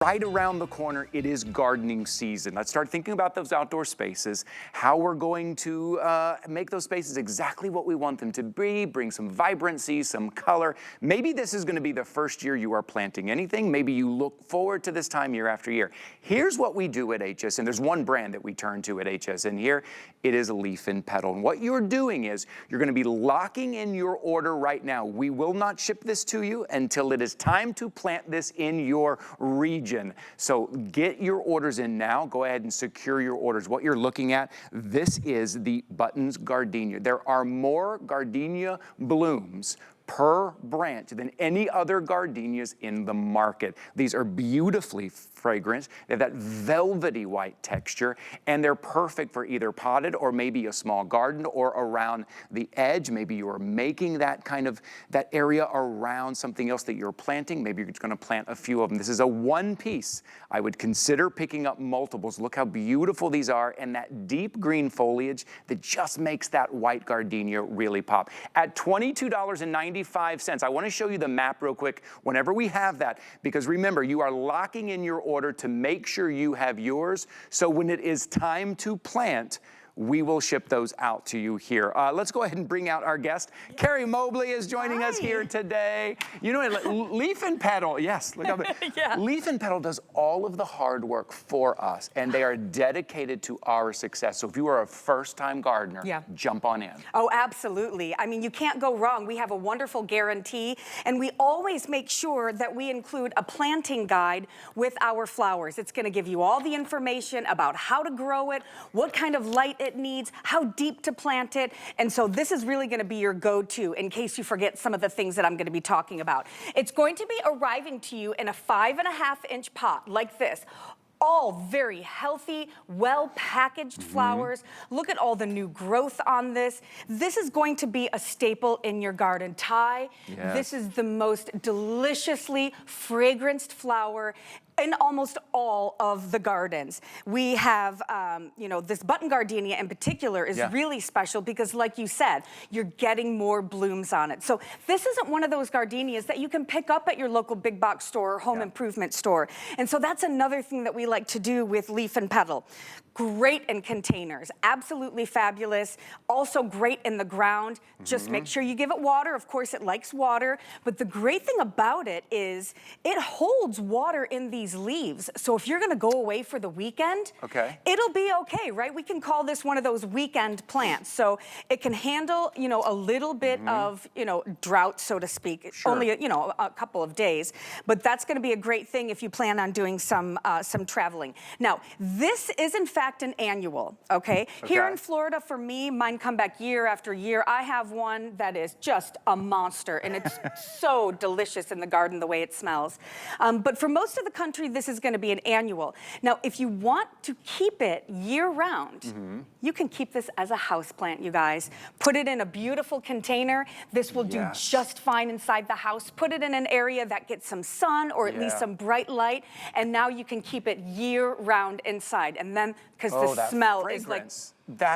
Right around the corner, it is gardening season. Let's start thinking about those outdoor spaces, how we're going to make those spaces exactly what we want them to be, bring some vibrancy, some color. Maybe this is going to be the first year you are planting anything. Maybe you look forward to this time year after year. Here's what we do at HSN. There's one brand that we turn to at HSN here. It is Leaf and Petal. And what you're doing is you're going to be locking in your order right now. We will not ship this to you until it is time to plant this in your region. So get your orders in now. Go ahead and secure your orders. What you're looking at, this is the Buttons Gardenia. There are more Gardenia blooms per branch than any other gardenias in the market. These are beautifully fragrant. They have that velvety white texture, and they're perfect for either potted or maybe a small garden or around the edge. Maybe you are making that area around something else that you're planting. Maybe you're just gonna plant a few of them. This is a one piece. I would consider picking up multiples. Look how beautiful these are, and that deep green foliage that just makes that white gardenia really pop. At $22.95, I want to show you the map real quick whenever we have that, because remember, you are locking in your order to make sure you have yours. So when it is time to plant, we will ship those out to you here. Let's go ahead and bring out our guest. Carrie Mobley is joining us here today. You know, Leaf and Petal, yes, look up. Yeah. Leaf and Petal does all of the hard work for us, and they are dedicated to our success. So if you are a first-time gardener, jump on in. Oh, absolutely. I mean, you can't go wrong. We have a wonderful guarantee, and we always make sure that we include a planting guide with our flowers. It's gonna give you all the information about how to grow it, what kind of light it needs, how deep to plant it. And so this is really going to be your go-to in case you forget some of the things that I'm going to be talking about. It's going to be arriving to you in a 5.5-inch pot like this. All very healthy, well-packaged flowers. Look at all the new growth on this. This is going to be a staple in your garden. Ty, this is the most deliciously fragranced flower in almost all of the gardens. We have, you know, this button gardenia in particular is really special because, like you said, you're getting more blooms on it. So this isn't one of those gardenias that you can pick up at your local big box store or home improvement store. And so that's another thing that we like to do with Leaf and Petal. Great in containers, absolutely fabulous. Also great in the ground. Just make sure you give it water. Of course, it likes water. But the great thing about it is it holds water in these leaves. So if you're gonna go away for the weekend, it'll be okay, right? We can call this one of those weekend plants. So it can handle, you know, a little bit of, you know, drought, so to speak. Only, you know, a couple of days. But that's gonna be a great thing if you plan on doing some traveling. Now, this is in fact an annual, Here in Florida, for me, mine come back year after year. I have one that is just a monster, and it's so delicious in the garden the way it smells. But for most of the country, this is going to be an annual. Now, if you want to keep it year-round, you can keep this as a houseplant, you guys. Put it in a beautiful container. This will do just fine inside the house. Put it in an area that gets some sun or at least some bright light, and now you can keep it year-round inside. And then, because the smell is like,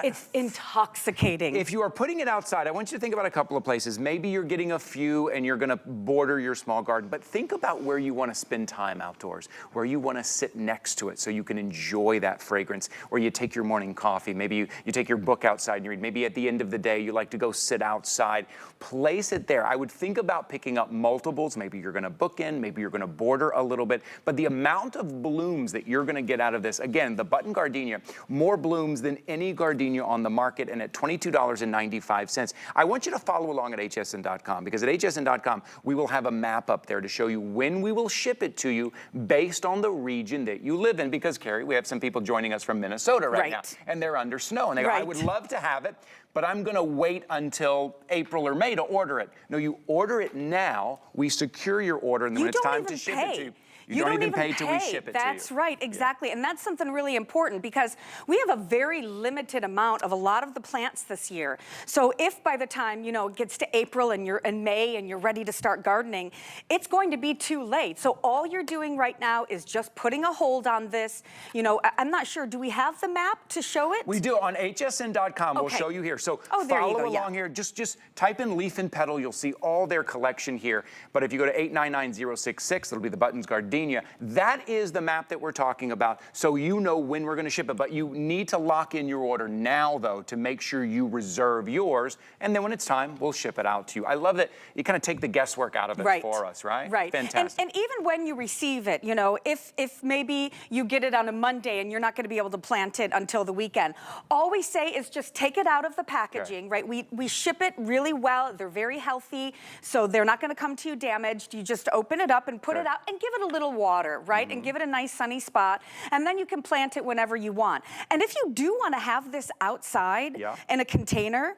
it's intoxicating. If you are putting it outside, I want you to think about a couple of places. Maybe you're getting a few and you're gonna border your small garden, but think about where you wanna spend time outdoors, where you wanna sit next to it so you can enjoy that fragrance, where you take your morning coffee, maybe you take your book outside and you read, maybe at the end of the day you like to go sit outside. Place it there. I would think about picking up multiples. Maybe you're gonna bookend, maybe you're gonna border a little bit, but the amount of blooms that you're gonna get out of this, again, the button gardenia, more blooms than any gardenia on the market, and at $22.95. I want you to follow along at hsn.com, because at hsn.com we will have a map up there to show you when we will ship it to you based on the region that you live in. Because, Carrie, we have some people joining us from Minnesota right now, and they're under snow, and they go, I would love to have it, but I'm gonna wait until April or May to order it. No, you order it now, we secure your order, and then when it's time to ship it to you, you don't even pay till we ship it to you. That's right, exactly. And that's something really important because we have a very limited amount of a lot of the plants this year. So if by the time, you know, it gets to April and you're in May and you're ready to start gardening, it's going to be too late. So all you're doing right now is just putting a hold on this. You know, I'm not sure, do we have the map to show it? We do on hsn.com. We'll show you here. So follow along here. Just type in Leaf and Petal. You'll see all their collection here. But if you go to 899066, it'll be the Buttons Gardenia. Gardenia. That is the map that we're talking about, so you know when we're going to ship it. But you need to lock in your order now, though, to make sure you reserve yours. And then when it's time, we'll ship it out to you. I love that you kind of take the guesswork out of it for us, right? Right. Fantastic. And even when you receive it, you know, if maybe you get it on a Monday and you're not going to be able to plant it until the weekend, all we say is just take it out of the packaging, right? We ship it really well. They're very healthy, so they're not going to come to you damaged. You just open it up and put it out and give it a little water, right? And give it a nice sunny spot, and then you can plant it whenever you want. And if you do want to have this outside in a container,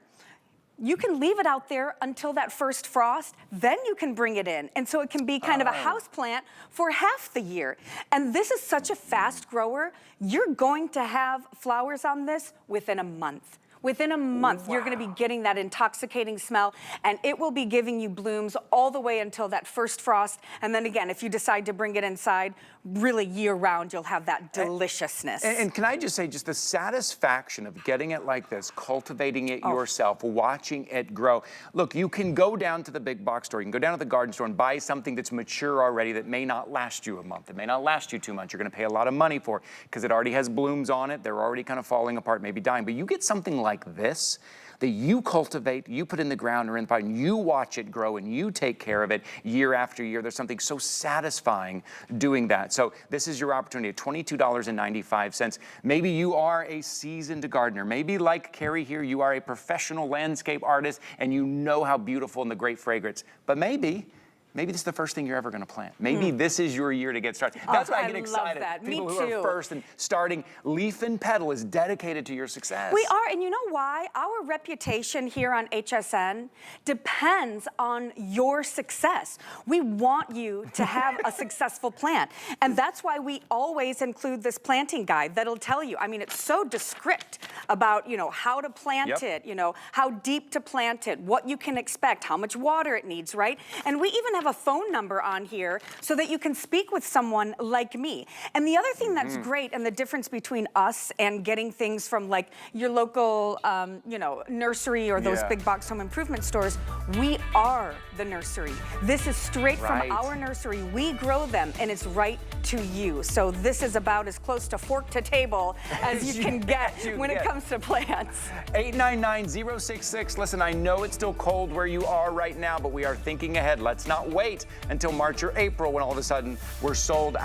you can leave it out there until that first frost, then you can bring it in. And so it can be kind of a house plant for half the year. And this is such a fast grower, you're going to have flowers on this within a month. Within a month, you're going to be getting that intoxicating smell, and it will be giving you blooms all the way until that first frost. And then again, if you decide to bring it inside, really year-round, you'll have that deliciousness. And can I just say, just the satisfaction of getting it like this, cultivating it yourself, watching it grow. Look, you can go down to the big box store, you can go down to the garden store and buy something that's mature already that may not last you a month. It may not last you 2 months. You're going to pay a lot of money for it because it already has blooms on it. They're already kind of falling apart, maybe dying. But you get something like this that you cultivate, you put in the ground or in the pot, and you watch it grow and you take care of it year after year. There's something so satisfying doing that. So this is your opportunity at $22.95. Maybe you are a seasoned gardener. Maybe like Carrie here, you are a professional landscape artist and you know how beautiful and the great fragrance. But maybe this is the first thing you're ever going to plant. Maybe this is your year to get started. That's why I get excited. Love that. People Me who too. are first and starting. Leaf and Petal is dedicated to your success. We are, and you know why? Our reputation here on HSN depends on your success. We want you to have a successful plant, and that's why we always include this planting guide that'll tell you. I mean, it's so descript about, you know, how to plant it, you know, how deep to plant it, what you can expect, how much water it needs, right? And we even have a phone number on here so that you can speak with someone like me. And the other thing that's great, and the difference between us and getting things from like your local, you know, nursery or those big box home improvement stores, we are the nursery. This is straight from our nursery. We grow them, and it's right to you. So this is about as close to fork to table as you can get when it comes to plants. 899-066. Listen, I know it's still cold where you are right now, but we are thinking ahead. Let's not wait until March or April when all of a sudden we're sold out.